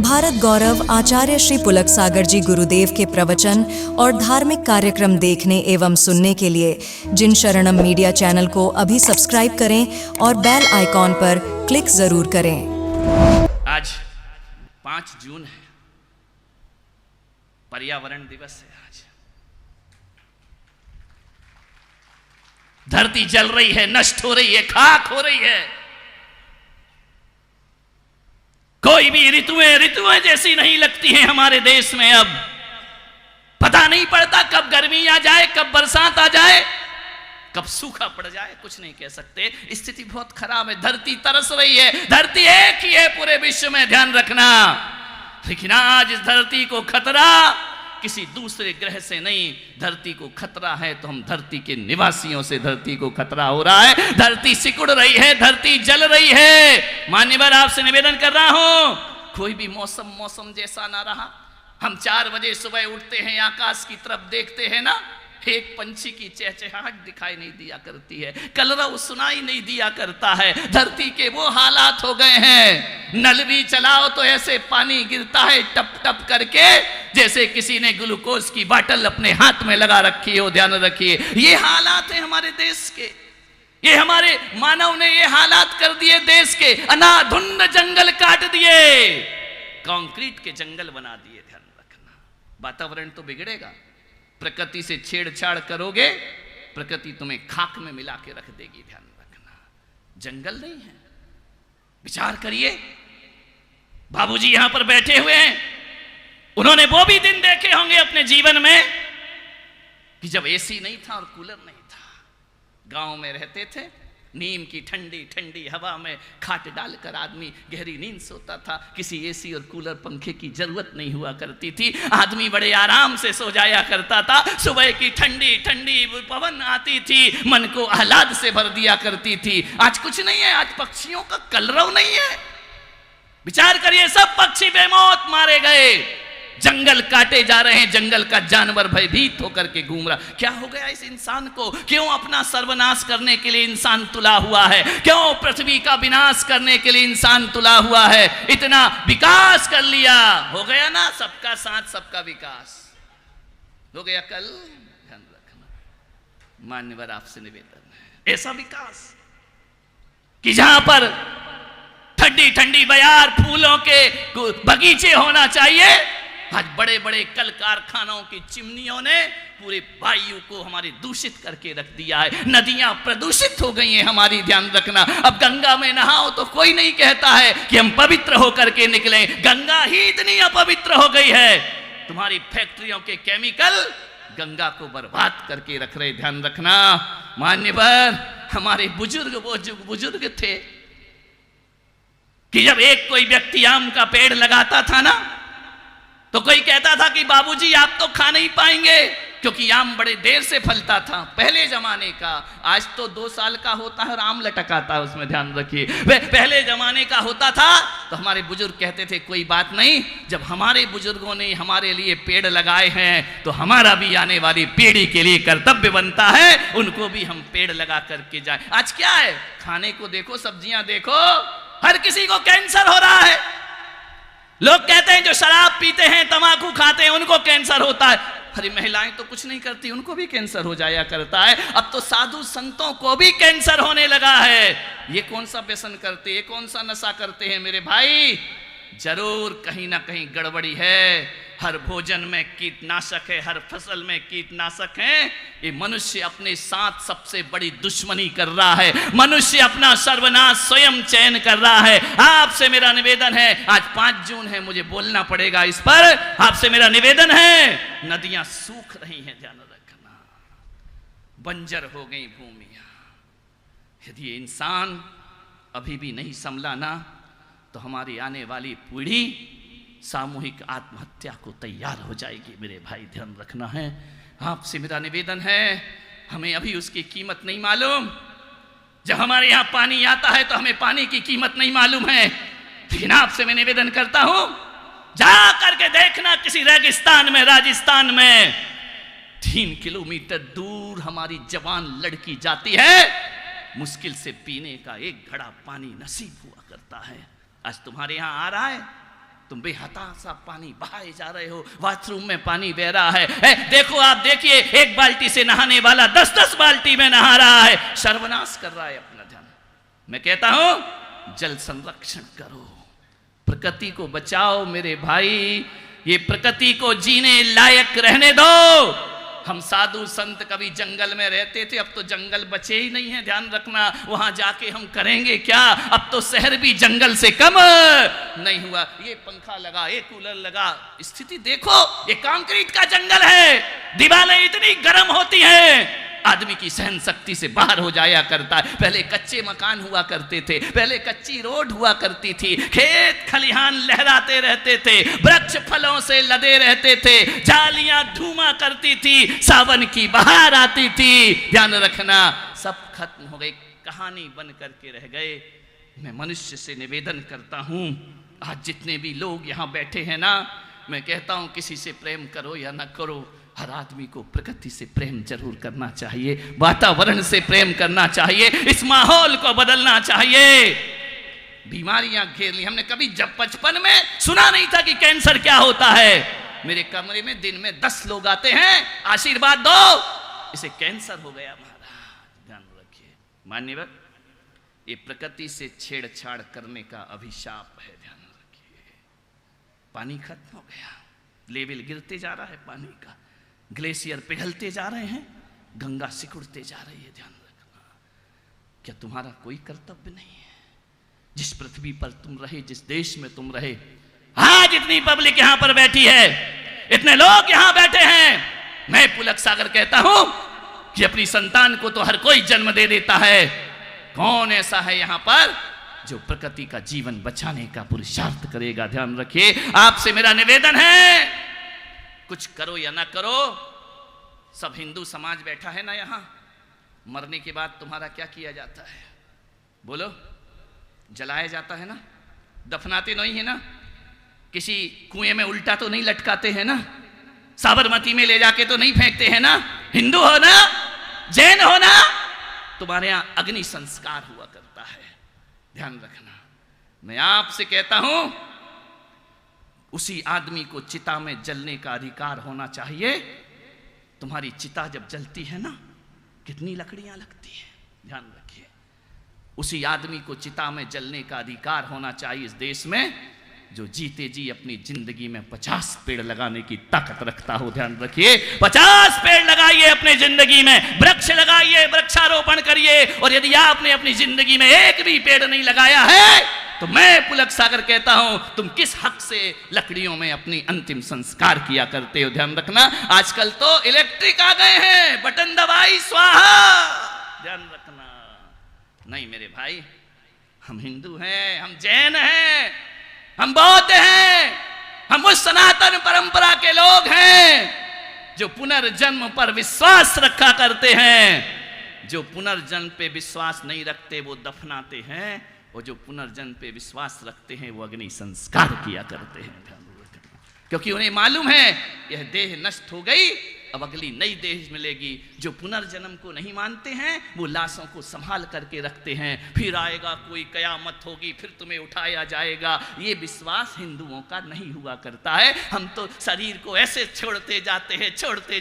भारत गौरव आचार्य श्री पुलक सागर जी गुरुदेव के प्रवचन और धार्मिक कार्यक्रम देखने एवं सुनने के लिए जिन शरणम मीडिया चैनल को अभी सब्सक्राइब करें और बेल आइकॉन पर क्लिक जरूर करें। आज 5 जून है, पर्यावरण दिवस है। आज धरती जल रही है, नष्ट हो रही है, खाक हो रही है। कोई भी ऋतुएं जैसी नहीं लगती हैं हमारे देश में। अब पता नहीं पड़ता कब गर्मी आ जाए, कब बरसात आ जाए, कब सूखा पड़ जाए, कुछ नहीं कह सकते। स्थिति बहुत खराब है, धरती तरस रही है। धरती एक ही है पूरे विश्व में, ध्यान रखना। लेकिन आज इस धरती को खतरा किसी दूसरे ग्रह से नहीं, धरती को खतरा है तो हम धरती के निवासियों से धरती को खतरा हो रहा है। धरती सिकुड़ रही है, धरती जल रही है। मान्यवर, आपसे निवेदन कर रहा हूं, कोई भी मौसम जैसा ना रहा। हम 4 बजे सुबह उठते हैं, आकाश की तरफ देखते हैं ना, एक पंछी की चहचहाहट दिखाई नहीं दिया करती है, कलरव सुनाई नहीं दिया करता है। धरती के वो हालात हो गए हैं, नल भी चलाओ तो ऐसे पानी गिरता है टप टप करके, जैसे किसी ने ग्लूकोज की बोतल अपने हाथ में लगा रखी हो। ध्यान रखिए, ये हालात है हमारे देश के। ये हमारे मानव ने ये हालात कर दिए देश के। अनाधुंध जंगल काट दिए, कंक्रीट के जंगल बना दिए। ध्यान रखना, वातावरण तो बिगड़ेगा। प्रकृति से छेड़छाड़ करोगे, प्रकृति तुम्हें खाक में मिला के रख देगी। ध्यान रखना, जंगल नहीं है। विचार करिए, बाबूजी यहां पर बैठे हुए हैं, उन्होंने वो भी दिन देखे होंगे अपने जीवन में कि जब एसी नहीं था और कूलर नहीं था। गांव में रहते थे, नीम की ठंडी ठंडी हवा में खाट डालकर आदमी गहरी नींद सोता था। किसी एसी और कूलर पंखे की जरूरत नहीं हुआ करती थी। आदमी बड़े आराम से सो जाया करता था। सुबह की ठंडी ठंडी पवन आती थी, मन को आह्लाद से भर दिया करती थी। आज कुछ नहीं है, आज पक्षियों का कलरव नहीं है। विचार करिए, सब पक्षी बेमौत मारे गए, जंगल काटे जा रहे हैं, जंगल का जानवर भयभीत होकर के घूम रहा। क्या हो गया इस इंसान को? क्यों अपना सर्वनाश करने के लिए इंसान तुला हुआ है? क्यों पृथ्वी का विनाश करने के लिए इंसान तुला हुआ है? इतना विकास कर लिया, हो गया ना, सबका साथ सबका विकास हो गया कल। ध्यान रखना मान्यवर, आपसे निवेदन है, ऐसा विकास कि जहां पर ठंडी ठंडी बयार, फूलों के बगीचे होना चाहिए, आज बड़े बड़े कल कारखानों की चिमनियों ने पूरे वायु को हमारे दूषित करके रख दिया है। नदियां प्रदूषित हो गई हैं हमारी। ध्यान रखना, अब गंगा में नहाओ तो कोई नहीं कहता है कि हम पवित्र होकर के निकले। गंगा ही इतनी अपवित्र हो गई है, तुम्हारी फैक्ट्रियों के केमिकल गंगा को बर्बाद करके रख रहे। ध्यान रखना मान्यवर, हमारे बुजुर्ग वो बुजुर्ग थे कि जब एक कोई व्यक्ति आम का पेड़ लगाता था ना, तो कोई कहता था कि बाबूजी आप तो खा नहीं पाएंगे, क्योंकि आम बड़े देर से फलता था पहले जमाने का। आज तो 2 साल का होता है और आम लटकाता है उसमें। ध्यान रखिए, पहले जमाने का होता था तो हमारे बुजुर्ग कहते थे कोई बात नहीं, जब हमारे बुजुर्गों ने हमारे लिए पेड़ लगाए हैं तो हमारा भी आने वाली पीढ़ी के लिए कर्तव्य बनता है, उनको भी हम पेड़ लगा करके जाए। आज क्या है, खाने को देखो, सब्जियां देखो, हर किसी को कैंसर हो रहा है। लोग कहते हैं जो शराब पीते हैं, तंबाकू खाते हैं, उनको कैंसर होता है। अरे महिलाएं तो कुछ नहीं करती, उनको भी कैंसर हो जाया करता है। अब तो साधु संतों को भी कैंसर होने लगा है। ये कौन सा व्यसन करते, ये कौन सा नशा करते हैं मेरे भाई? जरूर कहीं ना कहीं गड़बड़ी है। हर भोजन में कीटनाशक है, हर फसल में कीटनाशक है। ये मनुष्य अपने साथ सबसे बड़ी दुश्मनी कर रहा है। मनुष्य अपना सर्वनाश स्वयं चयन कर रहा है। आपसे मेरा निवेदन है, आज 5 जून है, मुझे बोलना पड़ेगा इस पर। आपसे मेरा निवेदन है, नदियां सूख रही हैं, ध्यान रखना, बंजर हो गई भूमियां। यदि ये इंसान अभी भी नहीं संभला ना, तो हमारी आने वाली पीढ़ी सामूहिक आत्महत्या को तैयार हो जाएगी। मेरे भाई ध्यान रखना है, आपसे मेरा निवेदन है, हमें अभी उसकी कीमत नहीं मालूम। जब हमारे यहाँ पानी आता है तो हमें पानी की कीमत नहीं मालूम है। लेकिन आपसे मैं निवेदन करता हूं, जा करके देखना किसी रेगिस्तान में, राजस्थान में 3 किलोमीटर दूर हमारी जवान लड़की जाती है, मुश्किल से पीने का 1 घड़ा पानी नसीब हुआ करता है। आज तुम्हारे यहां आ रहा है तुम बेहताशा पानी बहाए जा रहे हो, बाथरूम में पानी बह रहा है। देखो आप देखिए, एक बाल्टी से नहाने वाला 10-10 बाल्टी में नहा रहा है, सर्वनाश कर रहा है अपना ध्यान। मैं कहता हूं जल संरक्षण करो, प्रकृति को बचाओ मेरे भाई, ये प्रकृति को जीने लायक रहने दो। हम साधु संत कभी जंगल में रहते थे, अब तो जंगल बचे ही नहीं है, ध्यान रखना। वहां जाके हम करेंगे क्या? अब तो शहर भी जंगल से कम नहीं हुआ। ये पंखा लगा, ये कूलर लगा, स्थिति देखो, ये कंक्रीट का जंगल है, दीवारें इतनी गर्म होती हैं, आदमी की सहन शक्ति से बाहर हो जाया करता है। पहले कच्चे मकान हुआ करते थे, पहले कच्ची रोड हुआ करती थी, खेत खलिहान लहराते रहते थे, वृक्ष फलों से लदे रहते थे, जालियां धूमा करती थी, सावन की बहार आती थी। ध्यान रखना, सब खत्म हो गए, कहानी बन करके रह गए। मैं मनुष्य से निवेदन करता हूं, आज जितने भी लोग यहां बैठे हैं ना, मैं कहता हूं किसी से प्रेम करो या ना करो, हर आदमी को प्रकृति से प्रेम जरूर करना चाहिए, वातावरण से प्रेम करना चाहिए, इस माहौल को बदलना चाहिए। बीमारियां घेर ली हमने, कभी जब बचपन में सुना नहीं था कि कैंसर क्या होता है। मेरे कमरे में दिन में 10 लोग आते हैं, आशीर्वाद दो, इसे कैंसर हो गया महाराज। ध्यान रखिए मान्यवर, ये प्रकृति से छेड़छाड़ करने का अभिशाप है। ध्यान रखिए, पानी खत्म हो गया, लेवल गिरते जा रहा है पानी का, ग्लेशियर पिघलते जा रहे हैं, गंगा सिकुड़ते जा रही है। ध्यान रखना, क्या तुम्हारा कोई कर्तव्य नहीं है? जिस पृथ्वी पर तुम रहे, जिस देश में तुम रहे, आज इतनी पब्लिक यहां पर बैठी है, इतने लोग यहां बैठे हैं, मैं पुलक सागर कहता हूं कि अपनी संतान को तो हर कोई जन्म दे देता है, कौन ऐसा है यहां पर जो प्रकृति का जीवन बचाने का पुरुषार्थ करेगा? ध्यान रखिए, आपसे मेरा निवेदन है, कुछ करो या ना करो, सब हिंदू समाज बैठा है ना यहां, मरने के बाद तुम्हारा क्या किया जाता है? बोलो, जलाया जाता है ना, दफनाते नहीं है ना, किसी कुएं में उल्टा तो नहीं लटकाते हैं ना, साबरमती में ले जाके तो नहीं फेंकते हैं ना। हिंदू हो ना, जैन हो ना, तुम्हारे यहां अग्नि संस्कार हुआ करता है। ध्यान रखना, मैं आपसे कहता हूं, उसी आदमी को चिता में जलने का अधिकार होना चाहिए। तुम्हारी चिता जब जलती है ना, कितनी लकड़ियां लगती हैं, ध्यान रखिए। उसी आदमी को चिता में जलने का अधिकार होना चाहिए इस देश में, जो जीते जी अपनी जिंदगी में 50 पेड़ लगाने की ताकत रखता हो। ध्यान रखिए, 50 पेड़ लगाइए अपने जिंदगी में, वृक्ष लगाइए, वृक्षारोपण करिए। और यदि आपने अपनी जिंदगी में एक भी पेड़ नहीं लगाया है, तो मैं पुलक सागर कहता हूं, तुम किस हक से लकड़ियों में अपनी अंतिम संस्कार किया करते हो? ध्यान रखना, आजकल तो इलेक्ट्रिक आ गए हैं, बटन दबाई स्वाहा। ध्यान रखना, नहीं मेरे भाई, हम हिंदू हैं, हम जैन हैं, हम बौद्ध हैं, हम उस सनातन परंपरा के लोग हैं जो पुनर्जन्म पर विश्वास रखा करते हैं। जो पुनर्जन्म पे विश्वास नहीं रखते वो दफनाते हैं, और जो पुनर्जन्म पे विश्वास रखते हैं वो अग्नि संस्कार किया करते हैं। क्योंकि उन्हें मालूम है यह देह नष्ट हो गई, अब अगली नई देह मिलेगी। जो पुनर्जन्म को नहीं मानते हैं वो लाशों को संभाल करके रखते हैं, फिर आएगा कोई, कयामत होगी, फिर तुम्हें उठाया जाएगा। ये विश्वास हिंदुओं का नहीं हुआ करता है। हम तो शरीर को ऐसे छोड़ते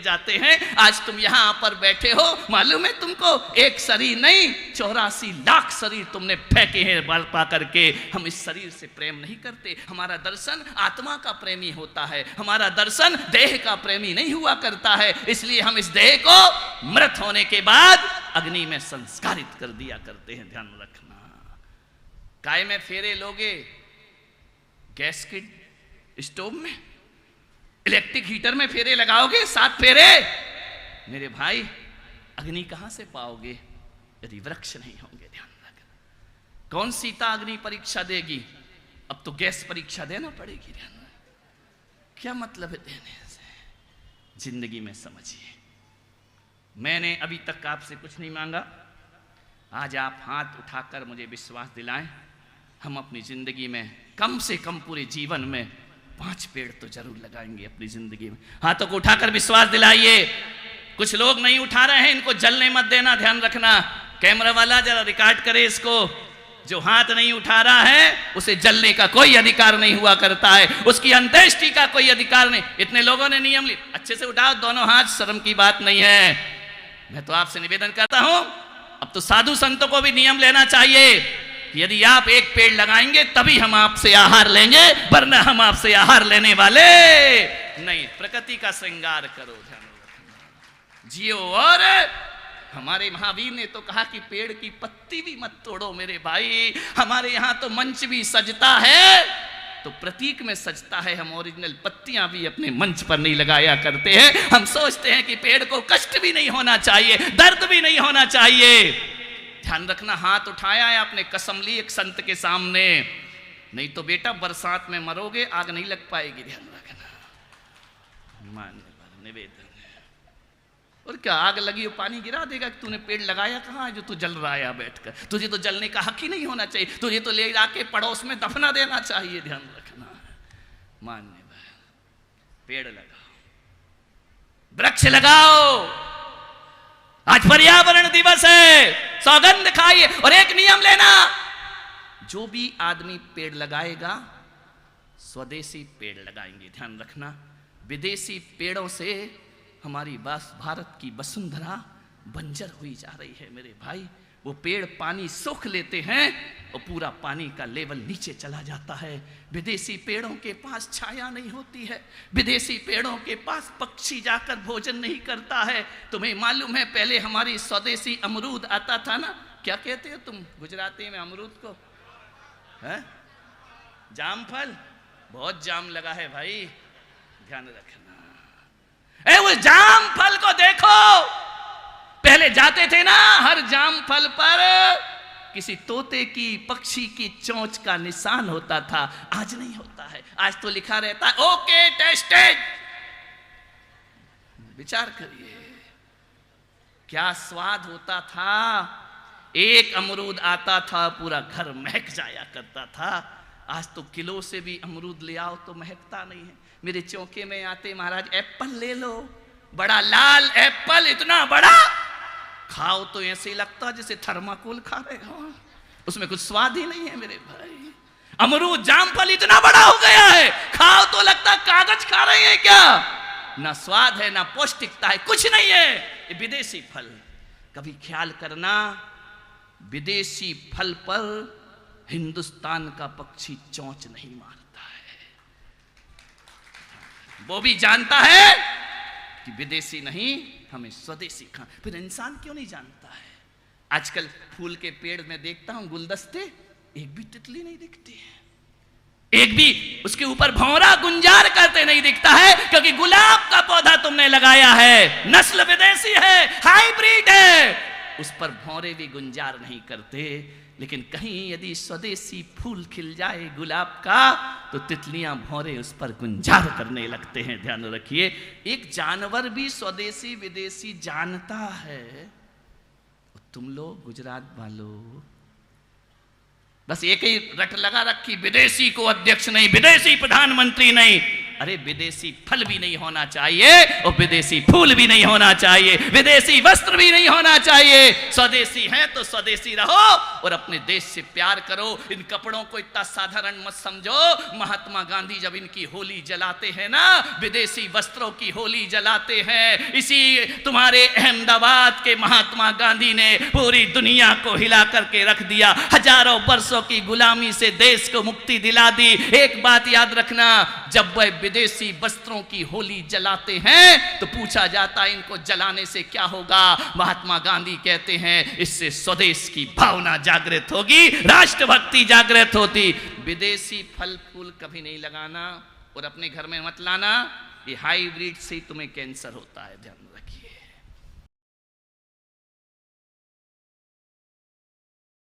जाते हैं। आज तुम यहाँ पर बैठे हो, मालूम है तुमको, एक शरीर नहीं 84 लाख शरीर तुमने फेंके हैं बाल पा करके। हम इस शरीर से प्रेम नहीं करते। हमारा दर्शन आत्मा का प्रेमी होता है, हमारा दर्शन देह का प्रेमी नहीं हुआ करता है। इसलिए हम इस देह को मृत होने के बाद अग्नि में संस्कारित कर दिया करते हैं। ध्यान रखना, काय में फेरे लोगे? गैस के स्टोव में, इलेक्ट्रिक हीटर में फेरे लगाओगे 7 फेरे? मेरे भाई, अग्नि कहां से पाओगे यदि वृक्ष नहीं होंगे? ध्यान रखना, कौन सीता अग्नि परीक्षा देगी? अब तो गैस परीक्षा देना पड़ेगी। ध्यान रखना, क्या मतलब है देने से? जिंदगी में समझिए, मैंने अभी तक आपसे कुछ नहीं मांगा, आज आप हाथ उठाकर मुझे विश्वास दिलाएं, हम अपनी जिंदगी में कम से कम पूरे जीवन में 5 पेड़ तो जरूर लगाएंगे अपनी जिंदगी में। हाथों को उठाकर विश्वास दिलाइए। कुछ लोग नहीं उठा रहे हैं, इनको जलने मत देना। ध्यान रखना, कैमरा वाला जरा रिकॉर्ड करे इसको। जो हाथ नहीं उठा रहा है उसे जलने का कोई अधिकार नहीं हुआ करता है, उसकी अंत्येष्टि का कोई अधिकार नहीं। इतने लोगों ने नियम लिए, अच्छे से उठाओ दोनों हाथ, शर्म की बात नहीं है। मैं तो आपसे निवेदन करता हूं, अब तो साधु संतों को भी नियम लेना चाहिए कि यदि आप एक पेड़ लगाएंगे तभी हम आपसे आहार लेंगे, वरना हम आपसे आहार लेने वाले नहीं। प्रकृति का श्रृंगार करो, ध्यान रखना, जियो। और हमारे महावीर ने तो कहा कि पेड़ की पत्ती भी मत तोड़ो मेरे भाई। हमारे यहां तो मंच भी सजता है तो प्रतीक में सजता है, हम ओरिजिनल पत्तियां भी अपने मंच पर नहीं लगाया करते हैं। हम सोचते हैं कि पेड़ को कष्ट भी नहीं होना चाहिए, दर्द भी नहीं होना चाहिए। ध्यान रखना, हाथ उठाया है आपने, कसम ली एक संत के सामने, नहीं तो बेटा बरसात में मरोगे, आग नहीं लग पाएगी। ध्यान रखना, मान्य निवेदन। और क्या आग लगी हो पानी गिरा देगा? तूने पेड़ लगाया कहाँ है जो तू जल रहा है बैठकर? तुझे तो जलने का हक ही नहीं होना चाहिए, तुझे तो ले जाके पड़ोस में दफना देना चाहिए। ध्यान रखना, मान्य पेड़ लगाओ, वृक्ष लगाओ। आज पर्यावरण दिवस है, सौगंध खाइए। और एक नियम लेना, जो भी आदमी पेड़ लगाएगा स्वदेशी पेड़ लगाएंगे। ध्यान रखना, विदेशी पेड़ों से हमारी भारत की वसुंधरा बंजर हुई जा रही है मेरे भाई। वो पेड़ पानी सोख लेते हैं और पूरा पानी का लेवल नीचे चला जाता है। विदेशी पेड़ों के पास छाया नहीं होती है, विदेशी पेड़ों के पास पक्षी जाकर भोजन नहीं करता है। तुम्हें मालूम है पहले हमारी स्वदेशी अमरूद आता था ना, क्या कहते हो तुम गुजराती में अमरूद को? है जामफल। बहुत जाम लगा है भाई, ध्यान रखना। वो जाम फल को देखो, पहले जाते थे ना, हर जाम फल पर किसी तोते की, पक्षी की चोंच का निशान होता था। आज नहीं होता है, आज तो लिखा रहता है ओके टेस्टेड। विचार करिए क्या स्वाद होता था। एक अमरूद आता था पूरा घर महक जाया करता था। आज तो किलो से भी अमरूद ले आओ तो महकता नहीं है। मेरे चौके में आते, महाराज एप्पल ले लो, बड़ा लाल एप्पल, इतना बड़ा, खाओ तो ऐसे ही लगता जैसे थर्माकोल खा रहे हो, उसमें कुछ स्वाद ही नहीं है मेरे भाई। अमरूद जामफल इतना बड़ा हो गया है, खाओ तो लगता कागज खा रहे हैं क्या। ना स्वाद है, ना पौष्टिकता है, कुछ नहीं है। ये विदेशी फल, कभी ख्याल करना, विदेशी फल पर हिंदुस्तान का पक्षी चोंच नहीं मारता है। वो भी जानता है कि विदेशी नहीं, हमें स्वदेशी खाना। फिर इंसान क्यों नहीं जानता है? आजकल फूल के पेड़ में देखता हूं गुलदस्ते, एक भी तितली नहीं दिखती है, एक भी उसके ऊपर भौरा गुंजार करते नहीं दिखता है, क्योंकि गुलाब का पौधा तुमने लगाया है, नस्ल विदेशी है, हाइब्रिड है, उस पर भौरे भी गुंजार नहीं करते। लेकिन कहीं यदि स्वदेशी फूल खिल जाए गुलाब का, तो तितलियां भौरे उस पर गुंजार करने लगते हैं। ध्यान रखिए, एक जानवर भी स्वदेशी विदेशी जानता है। तुम लोग गुजरात वालों बस एक ही रट लगा रखी, विदेशी को अध्यक्ष नहीं, विदेशी प्रधानमंत्री नहीं। अरे विदेशी फल भी नहीं होना चाहिए और विदेशी फूल भी नहीं होना चाहिए, विदेशी वस्त्र भी नहीं होना चाहिए। स्वदेशी है तो स्वदेशी रहो और अपने देश से प्यार करो। इन कपड़ों को इतना साधारण मत समझो। महात्मा गांधी जब इनकी होली जलाते हैं ना, विदेशी वस्त्रों की होली जलाते हैं। इसी तुम्हारे अहमदाबाद के महात्मा गांधी ने पूरी दुनिया को हिला करके रख दिया, हजारों वर्षों की गुलामी से देश को मुक्ति दिला दी। एक बात याद रखना, जब वह विदेशी वस्त्रों की होली जलाते हैं तो पूछा जाता है इनको जलाने से क्या होगा? महात्मा गांधी कहते हैं इससे स्वदेश की भावना जागृत होगी, राष्ट्रभक्ति जागृत होती। विदेशी फल फूल कभी नहीं लगाना और अपने घर में मत लाना, ये हाइब्रिड से तुम्हें कैंसर होता है, ध्यान रखिए।